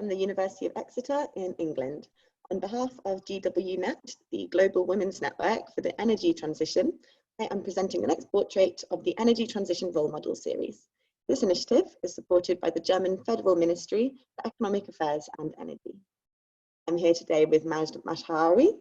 from the University of Exeter in England. On behalf of GWNet, the Global Women's Network for the Energy Transition, I am presenting the next portrait of the Energy Transition Role Model series. This initiative is supported by the German Federal Ministry for Economic Affairs and Energy. I'm here today with Majd Mashharawi.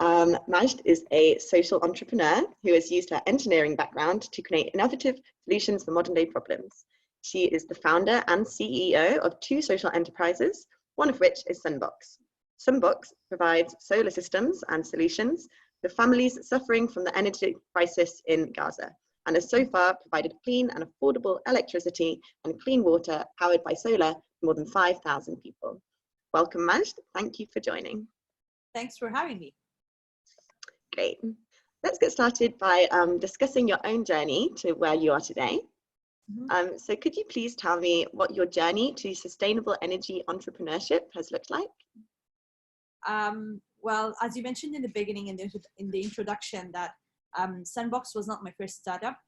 Majd is a social entrepreneur who has used her engineering background to create innovative solutions for modern day problems. She is the founder and CEO of two social enterprises, one of which is SunBox. SunBox provides solar systems and solutions for families suffering from the energy crisis in Gaza, and has so far provided clean and affordable electricity and clean water powered by solar to more than 5,000 people. Welcome, Majd. Thank you for joining. Thanks for having me. Great. Let's get started by discussing your own journey to where you are today. So could you please tell me what your journey to sustainable energy entrepreneurship has looked like? Well, as you mentioned in the beginning, in the introduction, that SunBox was not my first startup.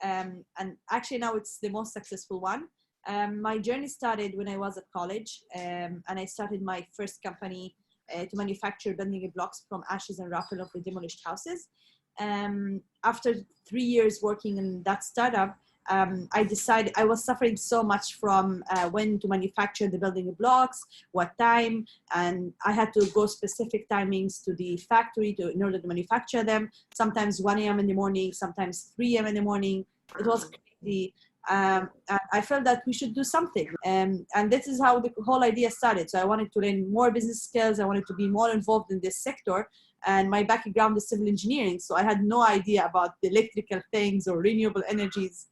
And actually now it's the most successful one. My journey started when I was at college, and I started my first company to manufacture building blocks from ashes and rubble of the demolished houses. After 3 years working in that startup, I decided I was suffering so much from when to manufacture the building blocks, what time, and I had to go specific timings to the factory in order to manufacture them. Sometimes 1 a.m. in the morning, sometimes 3 a.m. in the morning. It was crazy. I felt that we should do something, and this is how the whole idea started. So I wanted to learn more business skills. I wanted to be more involved in this sector, and my background is civil engineering, so I had no idea about the electrical things or renewable energies.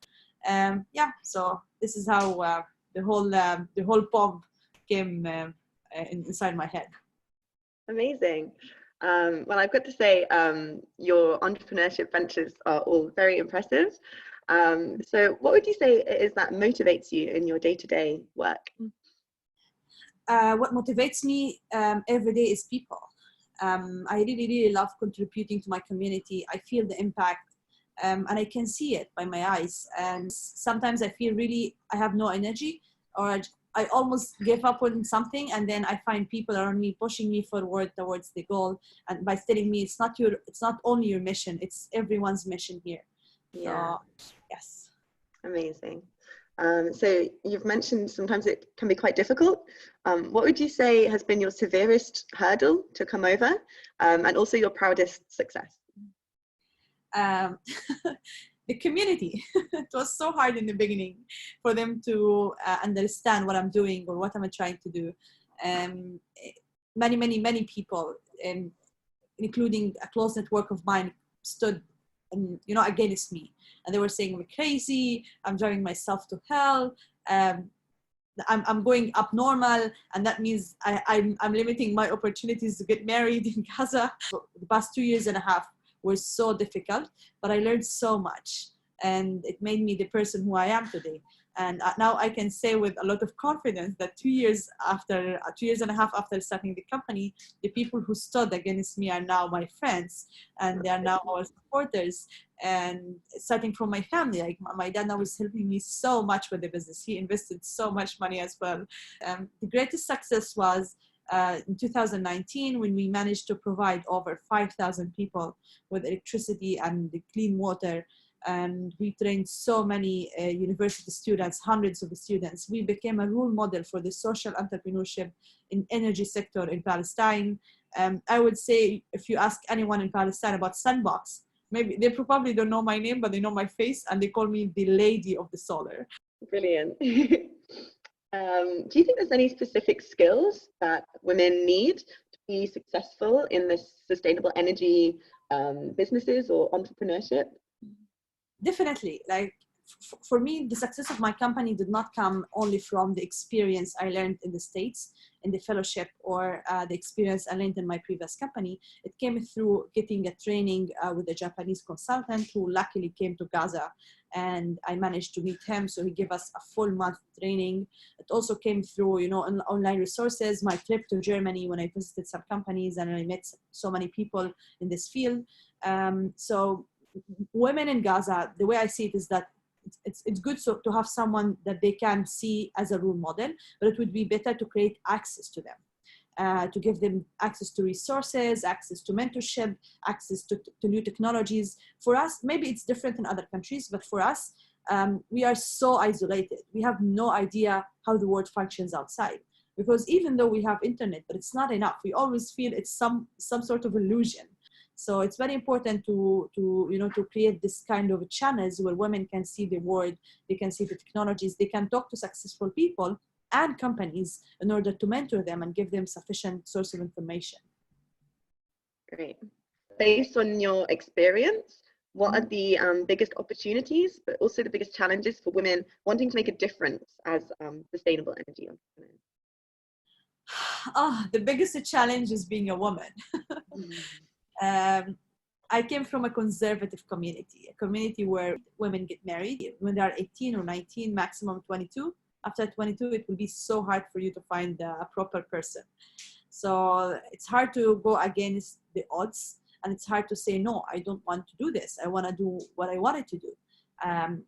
Yeah, so this is how the whole bomb came inside my head. Amazing. Well, I've got to say, your entrepreneurship ventures are all very impressive. So what would you say it is that motivates you in your day-to-day work? What motivates me every day is people. I really love contributing to my community. I feel the impact. And I can see it by my eyes. And sometimes I feel I have no energy, or I almost give up on something, and then I find people around me pushing me forward towards the goal, and by telling me it's not only your mission, it's everyone's mission here. Yeah. So, yes. Amazing. So you've mentioned sometimes it can be quite difficult. What would you say has been your severest hurdle to come over, and also your proudest success? The community. It was so hard in the beginning for them to understand what I'm doing or what I'm trying to do. Many people, including a close network of mine, stood against me, and they were saying I'm crazy, I'm driving myself to hell, I'm going up normal, and that means I'm limiting my opportunities to get married in Gaza. The past 2 years and a half were so difficult, but I learned so much, and it made me the person who I am today. And now I can say with a lot of confidence that 2 years and a half after starting the company, the people who stood against me are now my friends, and they are now our supporters. And starting from my family, like my dad now is helping me so much with the business. He invested so much money as well. The greatest success was in 2019, when we managed to provide over 5,000 people with electricity and clean water, and we trained so many university students, hundreds of students. We became a role model for the social entrepreneurship in energy sector in Palestine. I would say if you ask anyone in Palestine about SunBox, maybe they probably don't know my name, but they know my face, and they call me the lady of the solar. Brilliant. Do you think there's any specific skills that women need to be successful in this sustainable energy businesses or entrepreneurship? Definitely. Like for me, the success of my company did not come only from the experience I learned in the States, in the fellowship, or the experience I learned in my previous company. It came through getting a training with a Japanese consultant who luckily came to Gaza, and I managed to meet him. So he gave us a full month training. It also came through, online resources, my trip to Germany when I visited some companies and I met so many people in this field. So women in Gaza, the way I see it is that it's good to have someone that they can see as a role model, but it would be better to create access to them, to give them access to resources, access to mentorship, access to new technologies. For us, maybe it's different in other countries, but for us, we are so isolated. We have no idea how the world functions outside. Because even though we have internet, but it's not enough. We always feel it's some sort of illusion. So it's very important to create this kind of channels where women can see the world, they can see the technologies, they can talk to successful people and companies in order to mentor them and give them sufficient source of information. Great. Based on your experience, what are the biggest opportunities, but also the biggest challenges for women wanting to make a difference as sustainable energy entrepreneurs? The biggest challenge is being a woman. I came from a conservative community, a community where women get married when they are 18 or 19, maximum 22. After 22, it will be so hard for you to find a proper person. So it's hard to go against the odds, and it's hard to say, no, I don't want to do this. I want to do what I wanted to do. And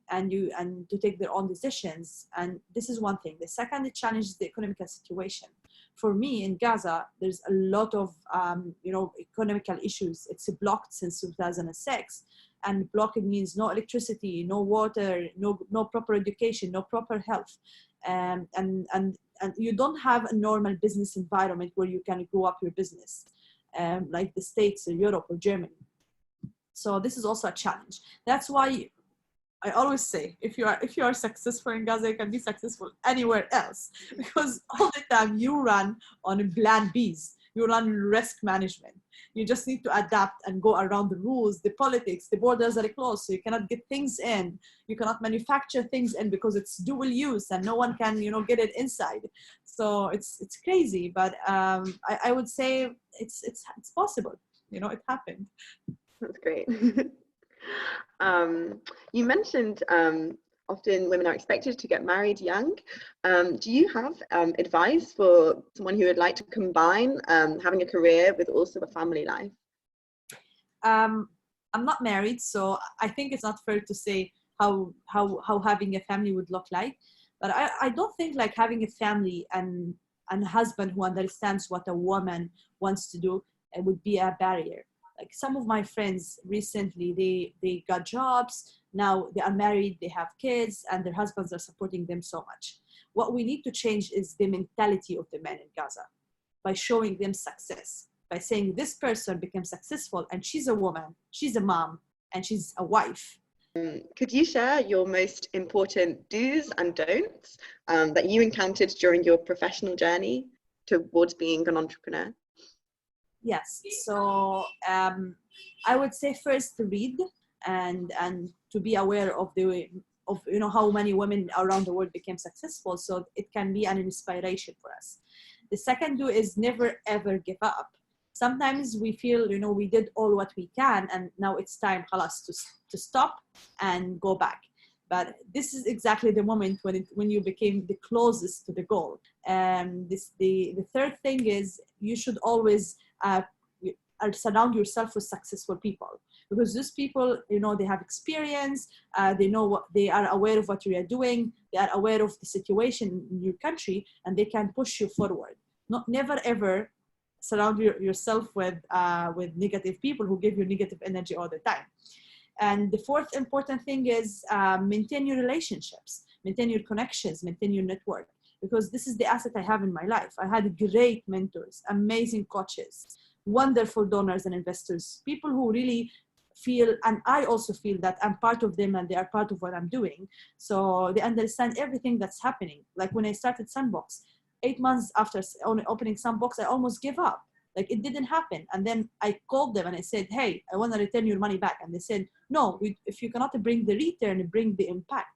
to take their own decisions. And this is one thing. The second challenge is the economical situation. For me in Gaza, there's a lot of economical issues. It's blocked since 2006, and blocking means no electricity, no water, no proper education, no proper health, and you don't have a normal business environment where you can grow up your business, like the States or Europe or Germany. So this is also a challenge. That's why I always say, if you are successful in Gaza, you can be successful anywhere else, because all the time you run on plan Bs, you run risk management. You just need to adapt and go around the rules, the politics, the borders are closed, so you cannot get things in. You cannot manufacture things in because it's dual use and no one can, get it inside. So it's crazy, but I would say it's possible. It happened. That's great. You mentioned often women are expected to get married young. Do you have advice for someone who would like to combine having a career with also a family life? I'm not married, so I think it's not fair to say how having a family would look like. But I don't think like having a family and a husband who understands what a woman wants to do, it would be a barrier. Like some of my friends recently, they got jobs, now they are married, they have kids, and their husbands are supporting them so much. What we need to change is the mentality of the men in Gaza by showing them success, by saying this person became successful and she's a woman, she's a mom, and she's a wife. Could you share your most important do's and don'ts that you encountered during your professional journey towards being an entrepreneur? Yes, so I would say first to read and to be aware of how many women around the world became successful, so it can be an inspiration for us. The second do is never ever give up. Sometimes we feel we did all what we can and now it's time to stop and go back. But this is exactly the moment when you became the closest to the goal. The third thing is you should always surround yourself with successful people, because these people, they have experience, they are aware of what you are doing, they are aware of the situation in your country, and they can push you forward. Never ever surround yourself with negative people who give you negative energy all the time. And the fourth important thing is maintain your relationships, maintain your connections, maintain your network, because this is the asset I have in my life. I had great mentors, amazing coaches, wonderful donors and investors, people who really feel, and I also feel that I'm part of them and they are part of what I'm doing. So they understand everything that's happening. Like when I started SunBox, 8 months after opening SunBox, I almost gave up. Like it didn't happen. And then I called them and I said, hey, I want to return your money back. And they said, no, if you cannot bring the return, bring the impact.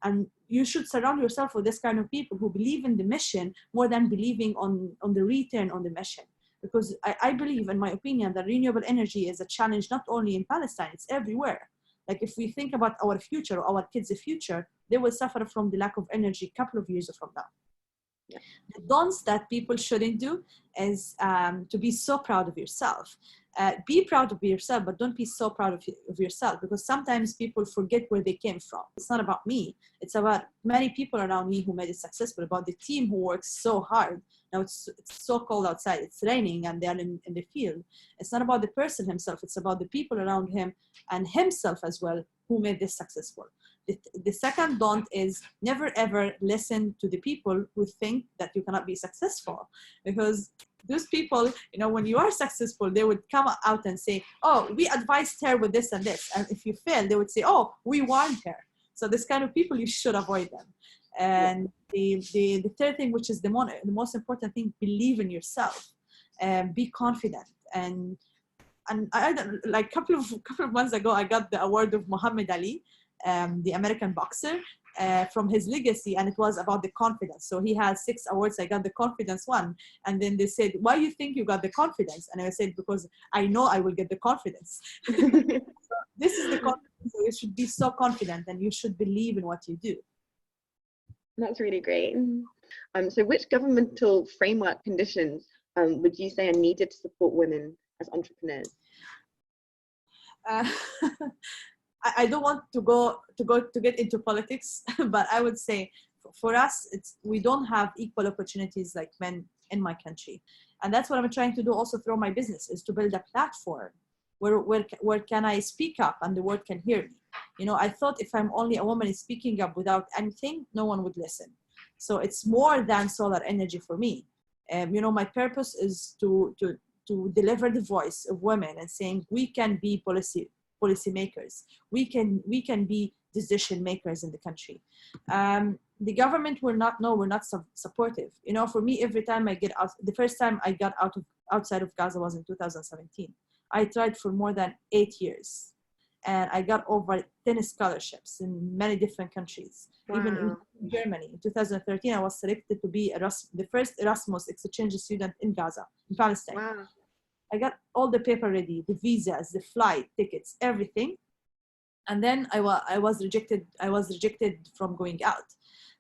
And you should surround yourself with this kind of people who believe in the mission more than believing on the return on the mission. Because I believe, in my opinion, that renewable energy is a challenge not only in Palestine, it's everywhere. Like if we think about our future, or our kids' future, they will suffer from the lack of energy a couple of years from now. The don'ts that people shouldn't do is to be so proud of yourself. Be proud of yourself, but don't be so proud of yourself, because sometimes people forget where they came from. It's not about me. It's about many people around me who made it successful, about the team who works so hard. Now it's so cold outside, it's raining, and they're in the field. It's not about the person himself. It's about the people around him and himself as well who made this successful. The second don't is never ever listen to the people who think that you cannot be successful, because those people, you know, when you are successful, they would come out and say, oh, we advised her with this and this. And if you fail, they would say, oh, we warned her. So this kind of people, you should avoid them. And the third thing, which is the most important thing, believe in yourself and be confident. And I like couple of months ago, I got the award of Muhammad Ali, the American boxer, from his legacy, and it was about the confidence. So he had 6 awards. I got the confidence one, and then they said, why do you think you got the confidence? And I said, because I know I will get the confidence. So this is the confidence. So you should be so confident, and you should believe in what you do. That's really great. So which governmental framework conditions would you say are needed to support women as entrepreneurs? I don't want to get into politics, but I would say for us, we don't have equal opportunities like men in my country. And that's what I'm trying to do also through my business, is to build a platform where can I speak up and the world can hear me. You know, I thought if I'm only a woman speaking up without anything, no one would listen. So it's more than solar energy for me. You know, my purpose is to deliver the voice of women and saying we can be policymakers. We can be decision makers in the country. The government will not know, we're not supportive. You know, for me, every time I get out, the first time I got outside of Gaza was in 2017. I tried for more than 8 years, and I got over 10 scholarships in many different countries. Wow. Even in Germany. In 2013, I was selected to be the first Erasmus exchange student in Gaza, in Palestine. Wow. I got all the paper ready, the visas, the flight tickets, everything. And then I was rejected. I was rejected from going out.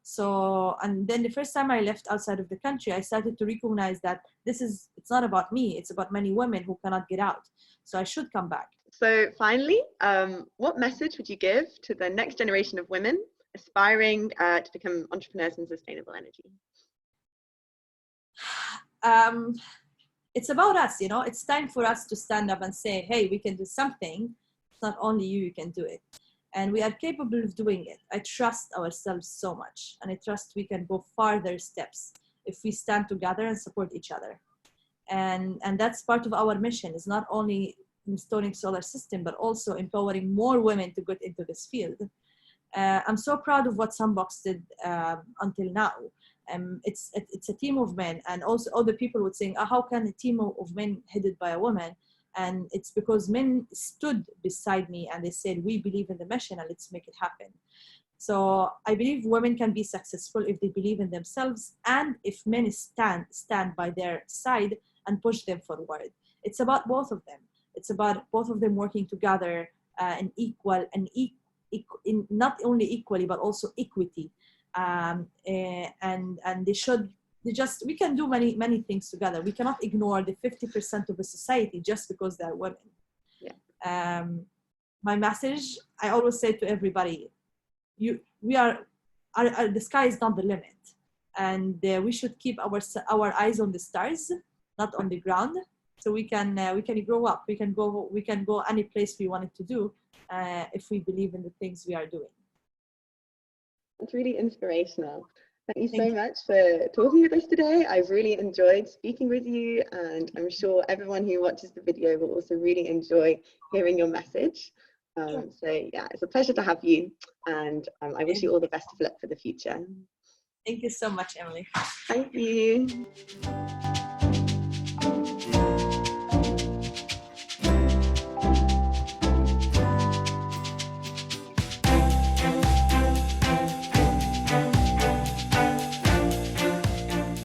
So, and then the first time I left outside of the country, I started to recognize that it's not about me. It's about many women who cannot get out. So I should come back. So finally, what message would you give to the next generation of women aspiring to become entrepreneurs in sustainable energy? It's about us, you know. It's time for us to stand up and say, hey, we can do something. It's not only you can do it. And we are capable of doing it. I trust ourselves so much. And I trust we can go farther steps if we stand together and support each other. And that's part of our mission, is not only installing solar system, but also empowering more women to get into this field. I'm so proud of what SunBox did until now. It's a team of men, and also other people would say, how can a team of men headed by a woman? And it's because men stood beside me and they said, we believe in the mission and let's make it happen. So I believe women can be successful if they believe in themselves, and if men stand by their side and push them forward. It's about both of them. It's about both of them working together in not only equally, but also equity. And we can do many things together. We cannot ignore the 50% of the society just because they're women. Yeah. My message, I always say to everybody, the sky is not the limit, and we should keep our eyes on the stars, not on the ground. So we can grow up. We can go any place we wanted to do if we believe in the things we are doing. It's really inspirational. Thank you so much for talking with us today. I've really enjoyed speaking with you, and I'm sure everyone who watches the video will also really enjoy hearing your message. So yeah, it's a pleasure to have you, and I wish you all the best of luck for the future. Thank you so much, Emily. Thank you.